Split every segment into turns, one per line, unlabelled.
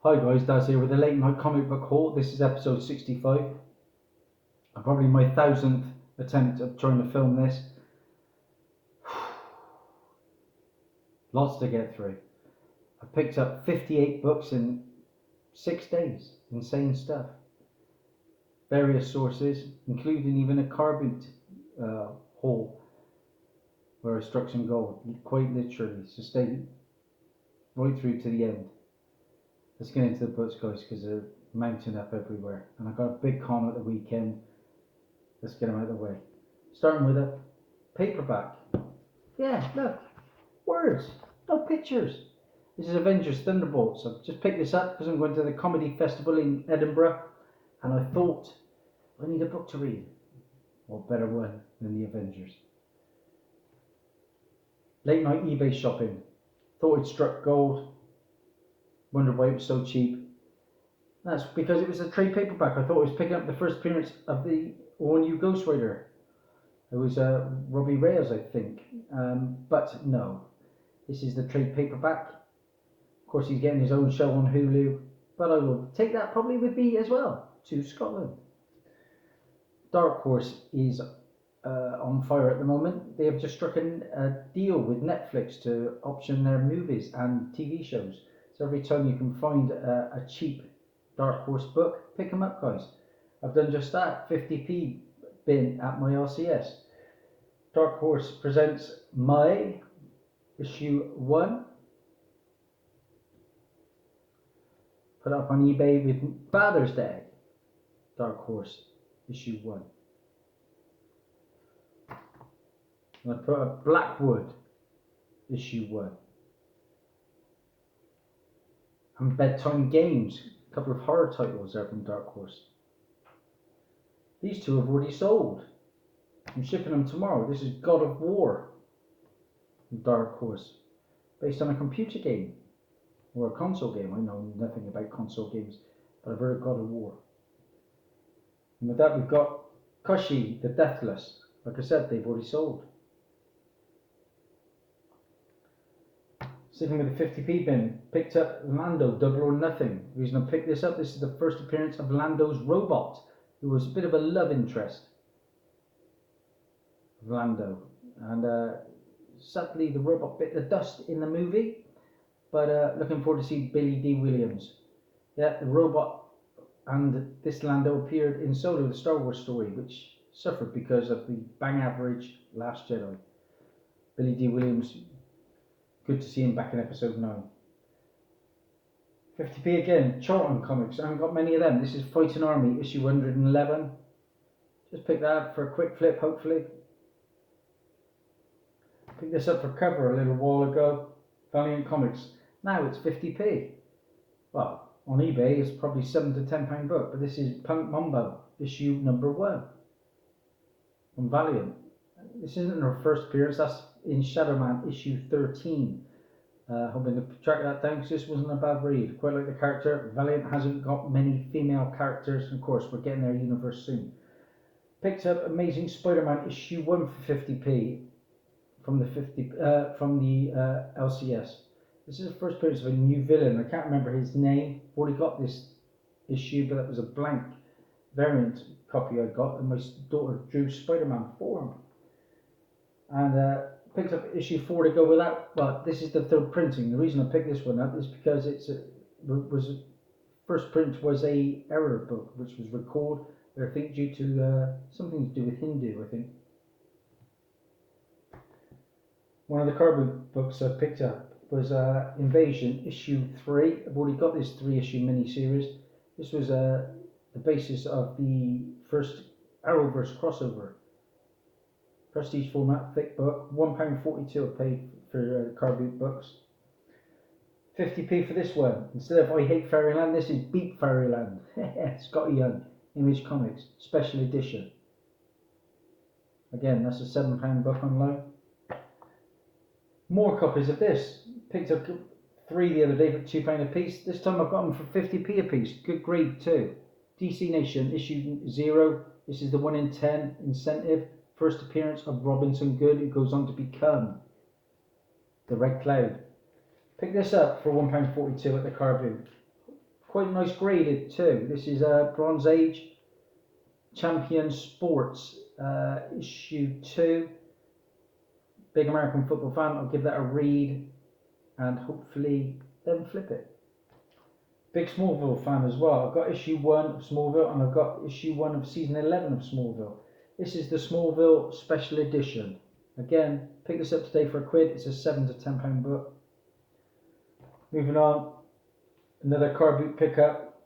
Hi guys, Dazzie here with a late night comic book haul. This is episode 65. Probably my 1000th attempt at trying to film this. Lots to get through. I picked up 58 books in 6 days. Insane stuff. Various sources, including even a car boot haul where I struck some gold. Quite literally. So stay right through to the end. Let's get into the books, guys, because they're mounting up everywhere. And I got a big con at the weekend. Let's get them out of the way. Starting with a paperback. Yeah, look. Words. No pictures. This is Avengers Thunderbolts. I've just picked this up because I'm going to the comedy festival in Edinburgh. And I thought, I need a book to read. What better one than the Avengers? Late night eBay shopping. Thought it struck gold. Wondered why it was so cheap. That's because it was a trade paperback. I thought it was picking up the first appearance of the all-new Ghost Rider. It was Robbie Reyes, I think. But no, this is the trade paperback. Of course, he's getting his own show on Hulu. But I will take that probably with me as well to Scotland. Dark Horse is on fire at the moment. They have just struck a deal with Netflix to option their movies and TV shows. So every time you can find a cheap Dark Horse book, pick them up, guys. I've done just that. 50p bin at my LCS. Dark Horse presents My issue 1. Put up on eBay with Father's Day. Dark Horse issue 1. I'm going to put up Blackwood issue 1. And Bedtime Games, a couple of horror titles there from Dark Horse. These two have already sold. I'm shipping them tomorrow. This is God of War from Dark Horse, based on a computer game or a console game. I know nothing about console games, but I've heard of God of War. And with that, we've got Koshi the Deathless. Like I said, they've already sold. Sticking with the 50p bin, picked up Lando Double or Nothing. The reason I picked this up, this is the first appearance of Lando's robot, who was a bit of a love interest of Lando. And sadly, the robot bit the dust in the movie, but looking forward to see Billy D. Williams. Yeah, the robot and this Lando appeared in Solo, the Star Wars story, which suffered because of the bang average Last Jedi. Billy D. Williams, good to see him back in episode 9. 50p again, Charlton Comics. I haven't got many of them. This is Fighting Army, issue 111. Just picked that up for a quick flip, hopefully. Picked this up for cover a little while ago. Valiant Comics. Now it's 50p. Well, on eBay it's probably £7 to £10 book, but this is Punk Mambo, issue number 1. From Valiant. This isn't her first appearance, that's in Shadowman issue 13. Hoping to track that down because this wasn't a bad read. Quite like the character. Valiant hasn't got many female characters, and of course we're getting their universe soon. Picked up Amazing Spider-Man issue 1 for 50p from the LCS. This is the first appearance of a new villain. I can't remember his name. I've already got this issue, but that was a blank variant copy I got, and my daughter drew Spider-Man for him. And picked up issue 4 to go with that, but this is the third printing. The reason I picked this one up is because first print was a error book, which was recalled, I think due to something to do with Hindu, I think. One of the cardboard books I picked up was Invasion issue 3. I've already got this 3-issue mini-series. This was the basis of the first Arrowverse crossover. Prestige format, thick book, £1.42 I paid for cardboard books. 50p for this one. Instead of I Hate Fairyland, this is Beat Fairyland. Scotty Young, Image Comics, special edition. Again, that's a £7 book online. More copies of this. Picked up 3 the other day for £2 a piece. This time I've got them for 50p a piece. Good grade too. DC Nation, issue 0. This is the 1 in 10 incentive. First appearance of Robinson Good, who goes on to become the Red Cloud. Pick this up for £1.42 at the car boot. quite nice graded too. This is Bronze Age Champion Sports issue 2. Big American football fan. I'll give that a read and hopefully then flip it. Big Smallville fan as well. I've got issue 1 of Smallville and I've got issue 1 of season 11 of Smallville. This is the Smallville special edition. Again, pick this up today for £1. It's a £7 to £10 book. Moving on, another car boot pickup.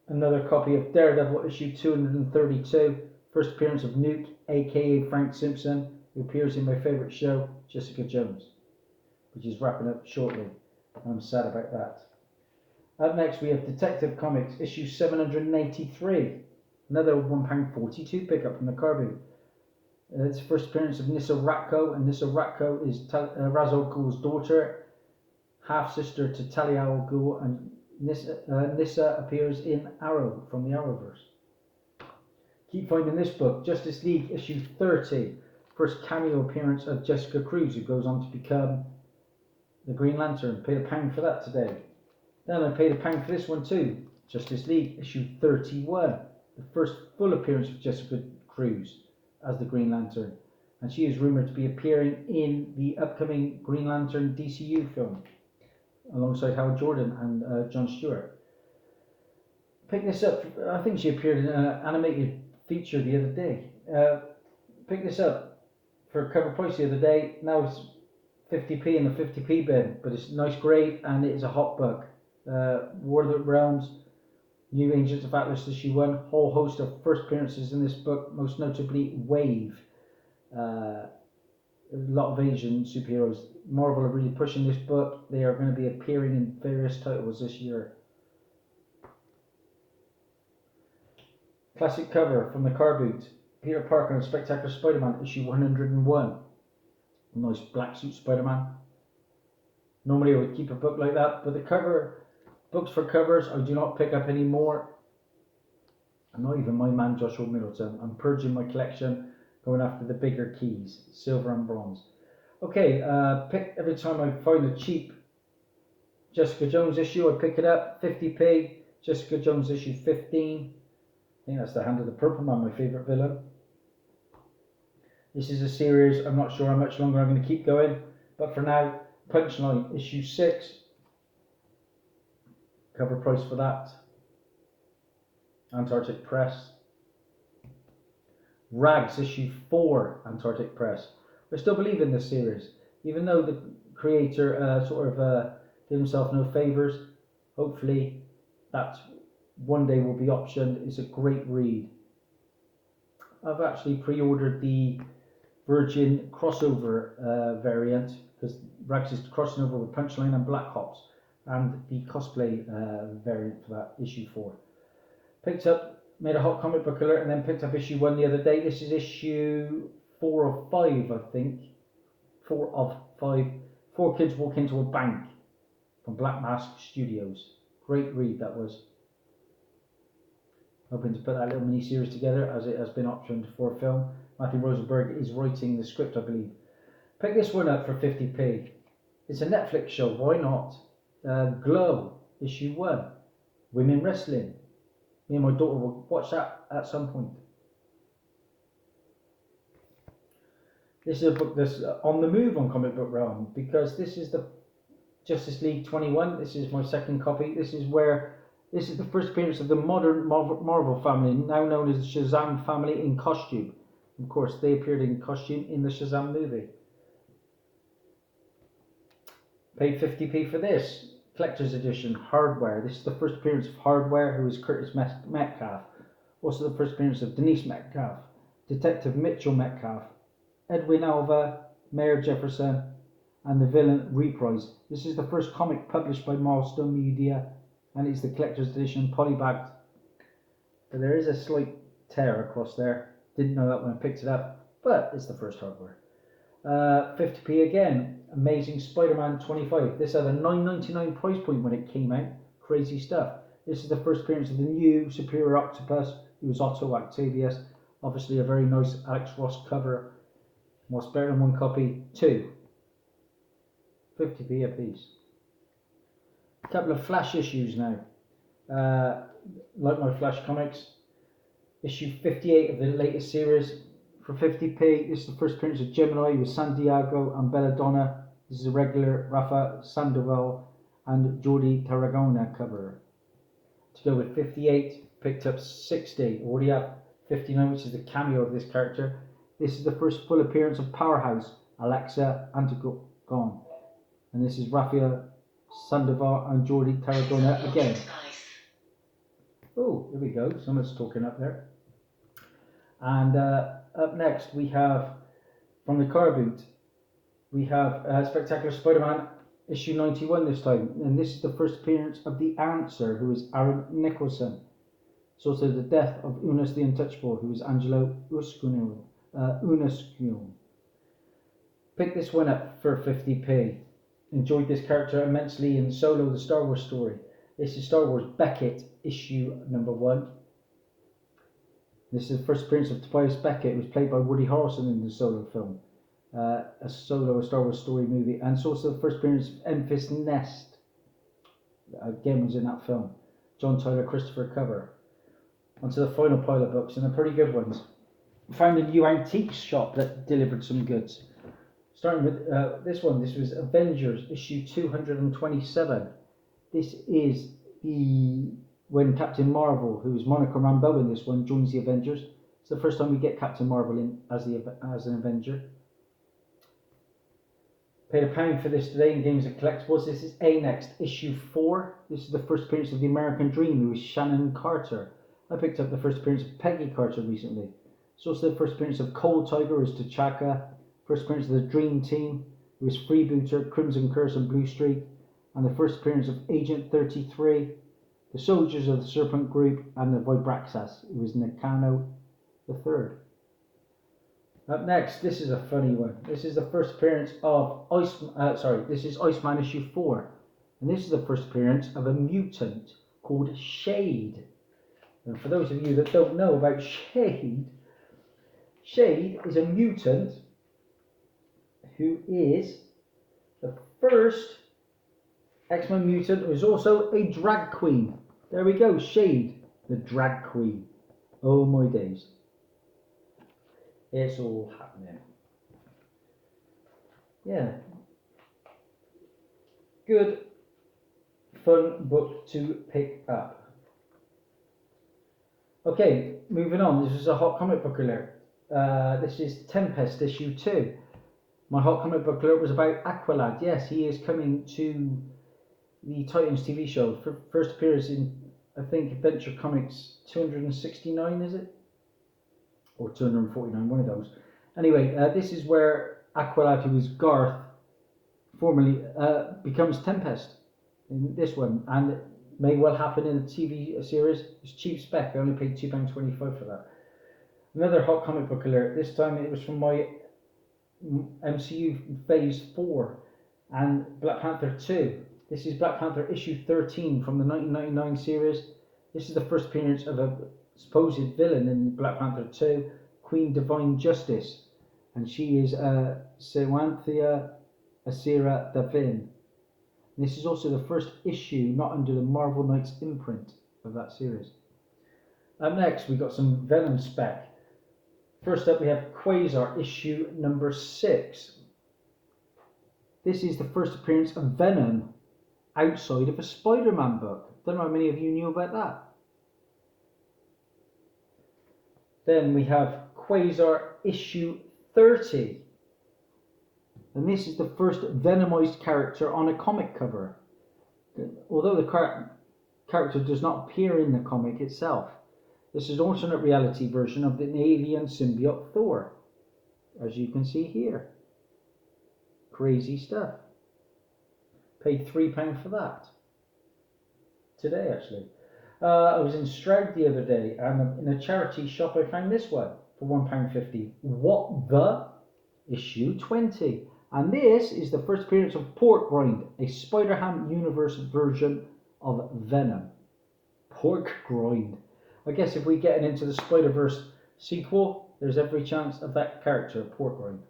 Another copy of Daredevil issue 232. First appearance of Newt, aka Frank Simpson, who appears in my favourite show, Jessica Jones, which is wrapping up shortly. I'm sad about that. Up next we have Detective Comics issue 783. Another £1.42 pickup from the car boot. It's the first appearance of Nyssa Ratko, and Nyssa Ratko is Ra's al Ghul's daughter, half-sister to Talia al Ghul, and Nyssa appears in Arrow from the Arrowverse. Keep finding this book, Justice League issue 30. First cameo appearance of Jessica Cruz, who goes on to become the Green Lantern. Paid £1 for that today. Then I paid £1 for this one too, Justice League issue 31. The first full appearance of Jessica Cruz as the Green Lantern, and she is rumoured to be appearing in the upcoming Green Lantern DCU film alongside Hal Jordan and Jon Stewart. Pick this up. I think she appeared in an animated feature the other day. Pick this up for cover price the other day. Now it's 50p in the 50p bin, but it's nice grade and it is a hot book. War of the Realms, New Agents of Atlas issue 1, whole host of first appearances in this book, most notably Wave. A lot of Asian superheroes. Marvel are really pushing this book. They are going to be appearing in various titles this year. Classic cover from the car boot. Peter Parker and Spectacular Spider-Man issue 101. A nice black suit Spider-Man. Normally I would keep a book like that, but the cover, books for covers, I do not pick up anymore. I'm not even my man Joshua Middleton. I'm purging my collection, going after the bigger keys, silver and bronze. Okay, pick every time I find a cheap Jessica Jones issue, I pick it up, 50p. Jessica Jones issue 15. I think that's the Hand of the Purple Man, my favourite villain. This is a series, I'm not sure how much longer I'm going to keep going, but for now, Punchline issue 6. Cover price for that. Antarctic Press. Rags issue 4, Antarctic Press. I still believe in this series, even though the creator did himself no favours. Hopefully that one day will be optioned. It's a great read. I've actually pre-ordered the Virgin crossover variant, because Rags is crossing over with Punchline and Black Ops, and the cosplay variant for that issue 4. Picked up, made a hot comic book alert, and then picked up issue 1 the other day. This is issue 4 of 5, I think. 4 of 5. 4 kids walk into a bank from Black Mask Studios. Great read that was. Hoping to put that little mini series together as it has been optioned for a film. Matthew Rosenberg is writing the script, I believe. Pick this one up for 50p. It's a Netflix show, why not? Glow, issue 1. Women wrestling. Me and my daughter will watch that at some point. This is a book that's on the move on Comic Book Realm, because this is the Justice League 21. This is my second copy. This is the first appearance of the modern Marvel family, now known as the Shazam family in costume. Of course, they appeared in costume in the Shazam movie. Paid 50p for this. Collector's edition, Hardware. This is the first appearance of Hardware, who is Curtis Metcalf. Also the first appearance of Denise Metcalf, Detective Mitchell Metcalf, Edwin Alva, Mayor Jefferson, and the villain Reprise. This is the first comic published by Milestone Media, and it's the collector's edition, polybagged. But there is a slight tear across there. Didn't know that when I picked it up, but it's the first Hardware. 50p again. Amazing Spider-Man 25. This had a $9.99 price point when it came out. Crazy stuff. This is the first appearance of the new Superior Octopus, who was Otto Octavius. Obviously a very nice Alex Ross cover. What's better than one copy? 2. 50p a piece. A couple of Flash issues now. Like My Flash Comics, issue 58 of the latest series for 50p. This is the first appearance of Gemini with Santiago and Belladonna. This is a regular Rafa Sandoval and Jordi Tarragona cover. To go with 58, picked up 60. Already have 59, which is the cameo of this character. This is the first full appearance of Powerhouse, Alexa Antigon. And this is Rafael Sandoval and Jordi Tarragona again. Oh, here we go. Someone's talking up there. And up next we have, from the car boot, we have Spectacular Spider-Man issue 91 this time. And this is the first appearance of the Answer, who is Aaron Nicholson. It's also the death of Unas the Untouchable, who is Angelo Unescu. Pick this one up for 50p. Enjoyed this character immensely in Solo, the Star Wars story. This is Star Wars Beckett, issue number 1. This is the first appearance of Tobias Beckett, who was played by Woody Harrelson in the Solo film. A Star Wars story movie. And it's also the first appearance of Enfys Nest. Again, was in that film. John Tyler Christopher cover. Onto the final pile of books, and they're pretty good ones. Found a new antique shop that delivered some goods. Starting with this one. This was Avengers issue 227. This is when Captain Marvel, who is Monica Rambeau in this one, joins the Avengers. It's the first time we get Captain Marvel in as an Avenger. Paid £1 for this today in Games and Collectibles. This is A-Next issue 4. This is the first appearance of the American Dream, who is Shannon Carter. I picked up the first appearance of Peggy Carter recently. It's also the first appearance of Cold Tiger, who is T'Chaka. First appearance of the Dream Team, who is Freebooter, Crimson Curse and Blue Streak. And the first appearance of Agent 33, the Soldiers of the Serpent Group, and the Vibraxas, who is Nakano III. Up next, this is a funny one. This is the first appearance of this is Iceman issue 4. And this is the first appearance of a mutant called Shade. And for those of you that don't know about Shade, Shade is a mutant who is the first X-Men mutant who is also a drag queen. There we go, Shade, the drag queen. Oh my days. It's all happening. Yeah. Good, fun book to pick up. Okay, moving on. This is a hot comic book alert. This is Tempest issue 2. My hot comic book alert was about Aqualad. Yes, he is coming to the Titans TV show. First appears in, I think, Adventure Comics 269, is it? Or 249, one of those. Anyway, this is where Aqualad, who is Garth, formerly becomes Tempest in this one, and it may well happen in a TV series. It's cheap spec. I only paid £2.25 for that. Another hot comic book alert. This time it was from my MCU Phase 4 and Black Panther 2. This is Black Panther issue 13 from the 1999 series. This is the first appearance of a supposed villain in Black Panther 2, Queen Divine Justice, and she is Sewanthia Asira Davin. This is also the first issue not under the Marvel Knights imprint of that series. Up next, we got some Venom spec. First up, we have Quasar issue number 6. This is the first appearance of Venom outside of a Spider-Man book. Don't know how many of you knew about that. Then we have Quasar issue 30. And this is the first Venomized character on a comic cover. Although the character does not appear in the comic itself. This is an alternate reality version of the alien symbiote Thor, as you can see here. Crazy stuff. Paid £3 for that. Today, actually. I was in Stroud the other day, and in a charity shop I found this one for £1.50. What the? Issue 20. And this is the first appearance of Pork Grind, a Spider-Ham universe version of Venom. Pork Grind. I guess if we get into the Spider-Verse sequel, there's every chance of that character, Pork Grind.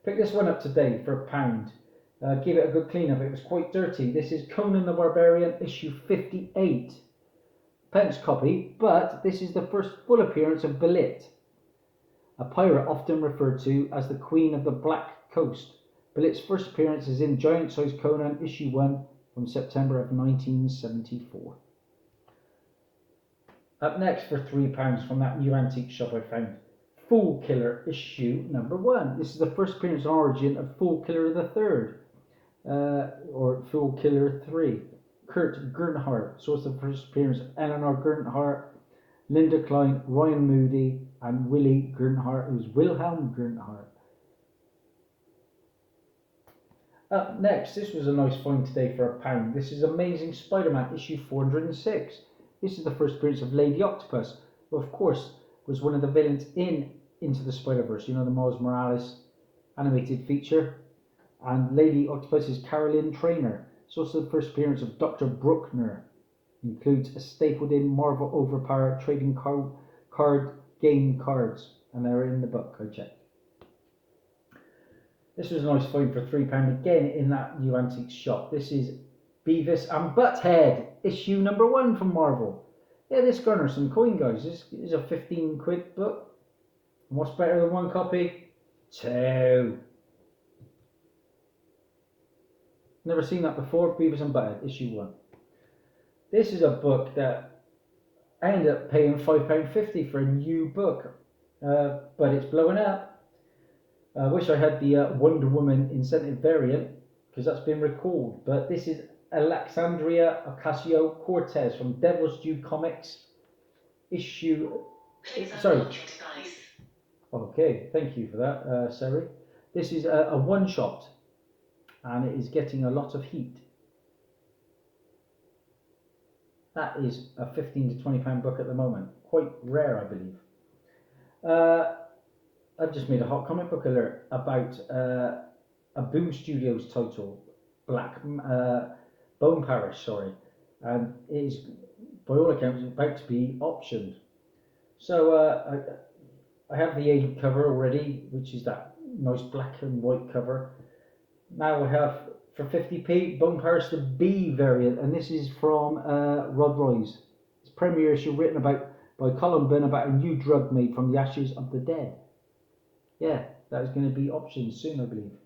Pick this one up today for £1. Give it a good clean up. It was quite dirty. This is Conan the Barbarian issue 58. pence copy, but this is the first full appearance of Belit, a pirate often referred to as the Queen of the Black Coast. Belit's first appearance is in Giant Size Conan issue 1 from September of 1974. Up next for £3 from that new antique shop I found, Fool Killer issue number 1. This is the first appearance and origin of Fool Killer the Third, or Fool Killer 3. Kurt Gernhardt, so it's the first appearance of Eleanor Gernhardt, Linda Klein, Ryan Moody, and Willie Gernhardt, who's Wilhelm Gernhardt. Up next, this was a nice find today for £1. This is Amazing Spider-Man issue 406. This is the first appearance of Lady Octopus, who of course was one of the villains in Into the Spider-Verse, you know, the Miles Morales animated feature. And Lady Octopus is Carolyn Traynor. It's also the first appearance of Dr. Bruckner. Includes a stapled in Marvel Overpower trading card game cards, and they're in the book, I checked. This was a nice find for £3 again in that new antique shop. This is Beavis and Butthead issue number 1 from Marvel. Yeah, this garners some coin, guys. This is a £15 book. And what's better than 1 copy? 2. Never seen that before. Beavis and Butthead issue 1. This is a book that I ended up paying £5.50 for a new book, but it's blowing up. I wish I had the Wonder Woman incentive variant, because that's been recalled. But this is Alexandria Ocasio-Cortez from Devil's Due Comics issue. Sorry. Okay, thank you for that, Sari. This is a one-shot, and it is getting a lot of heat. That is a £15 to £20 book at the moment. Quite rare, I believe. I've just made a hot comic book alert about a Boom Studios title, Bone Parish, sorry. And it is, by all accounts, about to be optioned. So I have the A cover already, which is that nice black and white cover. Now I have, for 50p, Bone Parish the B variant, and this is from Rod Roy's. It's premiere issue written about by Colin Byrne about a new drug made from the ashes of the dead. Yeah, that is going to be optioned soon, I believe.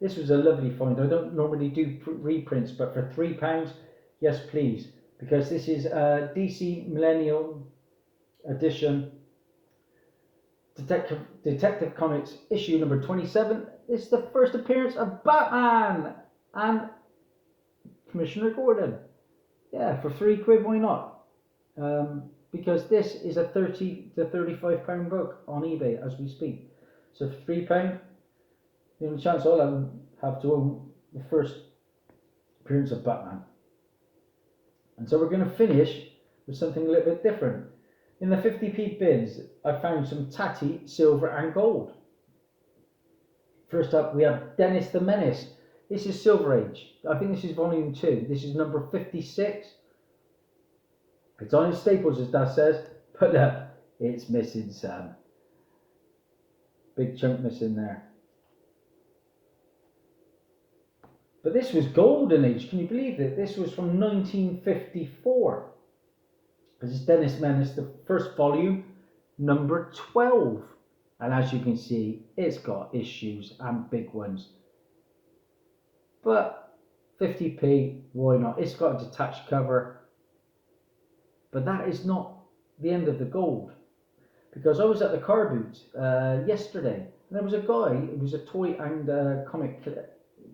This was a lovely find. I don't normally do reprints, but for £3, yes please, because this is DC Millennial Edition Detective Comics issue number 27. This is the first appearance of Batman and Commissioner Gordon. Yeah, for £3, why not? Because this is a £30 to £35 book on eBay as we speak. So for £3, the only chance I'll have to own the first appearance of Batman. And so we're going to finish with something a little bit different. In the 50p bins, I found some tatty, silver and gold. First up, we have Dennis the Menace. This is Silver Age. I think this is volume 2. This is number 56. It's on its staples, as Daz says, but look, it's missing some. Big chunk missing there. But this was Golden Age. Can you believe it? This was from 1954. This is Dennis Menace, the first volume, number 12. And as you can see, it's got issues and big ones. But 50p, why not? It's got a detached cover. But that is not the end of the gold. Because I was at the car boot yesterday, and there was a guy who was a toy and comic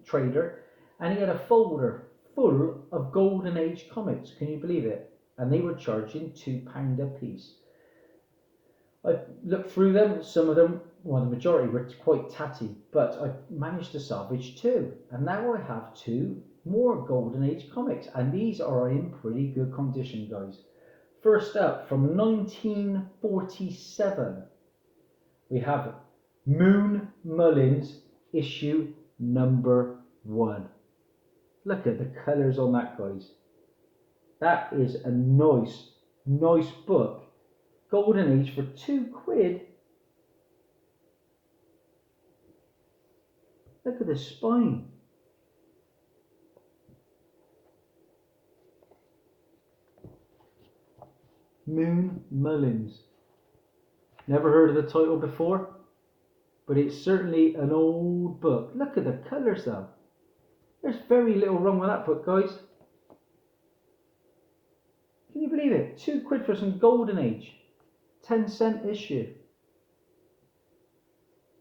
trader, and he had a folder full of Golden Age comics. Can you believe it? And they were charging £2 a piece. I looked through them. Some of them, well, the majority were quite tatty, but I managed to salvage 2, and now I have 2 more Golden Age comics, and these are in pretty good condition, guys. First up, from 1947, we have Moon Mullins issue number 1. Look at the colours on that, guys. That is a nice book. Golden Age for £2. Look at the spine. Moon Mullins. Never heard of the title before, but it's certainly an old book. Look at the colours though. There's very little wrong with that book, guys. Can you believe it? £2 for some Golden Age. 10-cent issue.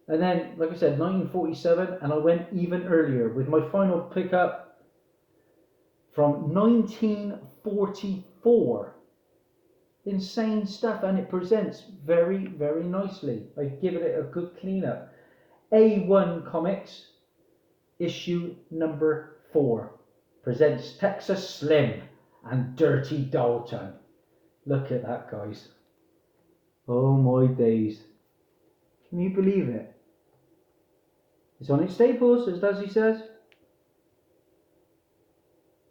And then, like I said, 1947, and I went even earlier with my final pickup from 1944. Insane stuff, and it presents very, very nicely. I give it a good cleanup. A1 Comics, issue number 4, presents Texas Slim and Dirty Dalton. Look at that, guys. Oh my days. Can you believe it? It's on its staples, as Dazzie says.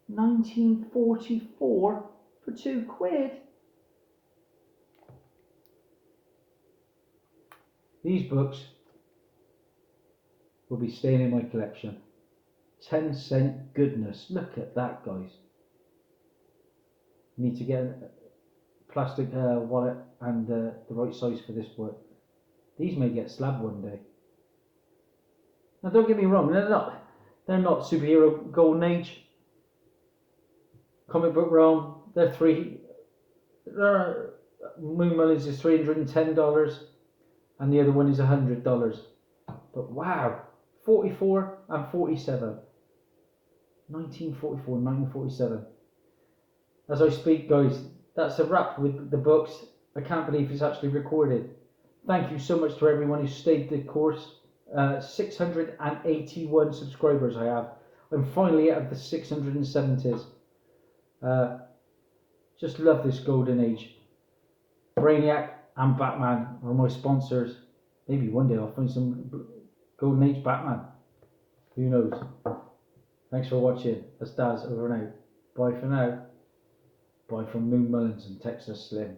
1944 for £2. These books will be staying in my collection. 10-cent goodness. Look at that, guys. Need to get a plastic wallet and the right size for this book. These may get slabbed one day. Now don't get me wrong, they're not superhero Golden Age. Comic book realm, Moon Mullins is $310 and the other one is $100. But wow, 44 and 47. 1944, 1947. As I speak, guys, that's a wrap with the books. I can't believe it's actually recorded. Thank you so much to everyone who stayed the course. 681 subscribers I have. I'm finally out of the 670s. Just love this Golden Age. Brainiac and Batman are my sponsors. Maybe one day I'll find some Golden Age Batman. Who knows? Thanks for watching. That's Daz over and out. Bye for now. Bye from Moon Mullins and Texas Slim.